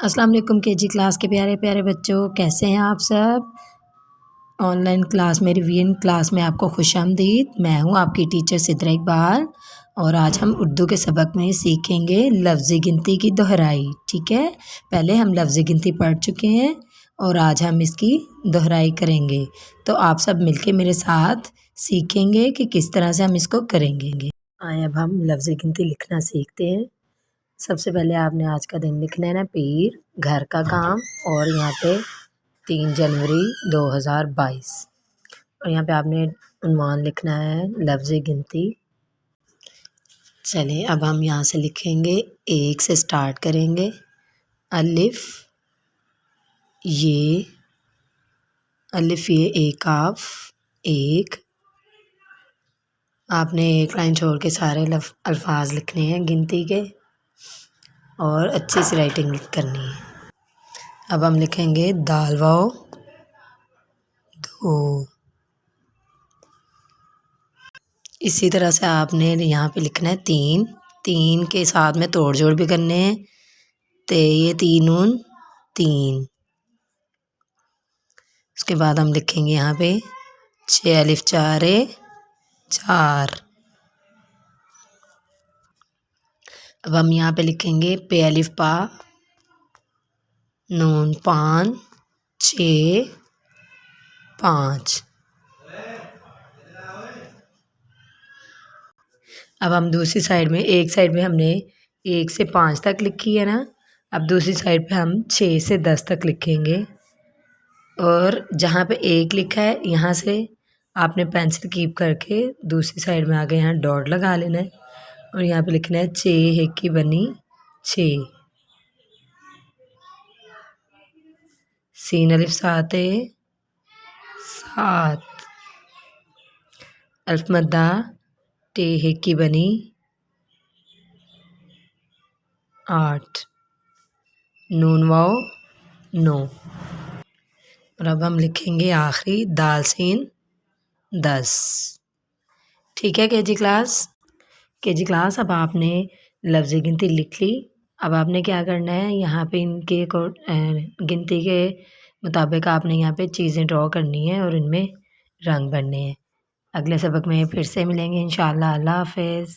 अस्सलाम वालेकुम KG class के प्यारे प्यारे बच्चों, कैसे हैं आप सब। ऑनलाइन क्लास में रिवीजन क्लास में आपको खुशामदीद। मैं हूं आपकी टीचर सिद्रा इकबाल और आज हम उर्दू के सबक में सीखेंगे लफ्ज़ी गिनती की दोहराई। ठीक है, पहले हम लफ्ज़ी गिनती पढ़ चुके हैं और आज हम इसकी दोहराई करेंगे। तो आप सब मिलके मेरे साथ सीखेंगे कि किस तरह से हम इसको करेंगे। आए अब हम लफ्ज़ी गिनती लिखना सीखते हैं। सबसे पहले आपने आज का दिन लिखना है ना, पीर, घर का काम, और यहाँ पे 3 जनवरी 2022, और यहाँ पे आपने उन्वान लिखना है लफ्ज़ गिनती। चलिए अब हम यहाँ से लिखेंगे, 1 से स्टार्ट करेंगे। अलिफ ये एक काफ, एक। आपने एक लाइन छोड़ के सारे अल्फाज लिखने हैं गिनती के और अच्छी सी राइटिंग करनी है। अब हम लिखेंगे दाल वाओ 2। इसी तरह से आपने यहाँ पे लिखना है 3। 3 के साथ में तोड़ जोड़ भी करने हैं। ते ये 3 नून 3। उसके बाद हम लिखेंगे यहाँ पे 6 अलिफ 4 4। अब हम यहाँ पे लिखेंगे पे अलिफ पा नून 5 6 5। अब हम दूसरी साइड में, एक साइड में हमने 1 से 5 तक लिखी है ना, अब दूसरी साइड पे हम 6 से 10 तक लिखेंगे। और जहाँ पे 1 लिखा है यहाँ से आपने पेंसिल कीप करके दूसरी साइड में आके यहाँ डॉट लगा लेना है और यहाँ पे लिखना है 6 1 बनी 6। सीन अलिफ 7 7। अल्फ मद्दा टे 1 बनी 8। नून वाओ 9। और अब हम लिखेंगे आखिरी दाल सीन 10। ठीक है केजी क्लास, अब आपने लफ्ज़ गिनती लिख ली। अब आपने क्या करना है, यहाँ पे इनके गिनती के मुताबिक आपने यहाँ पे चीज़ें ड्रॉ करनी है और इनमें रंग भरने हैं। अगले सबक में फिर से मिलेंगे इंशाअल्लाह। अल्लाह हाफ़िज़।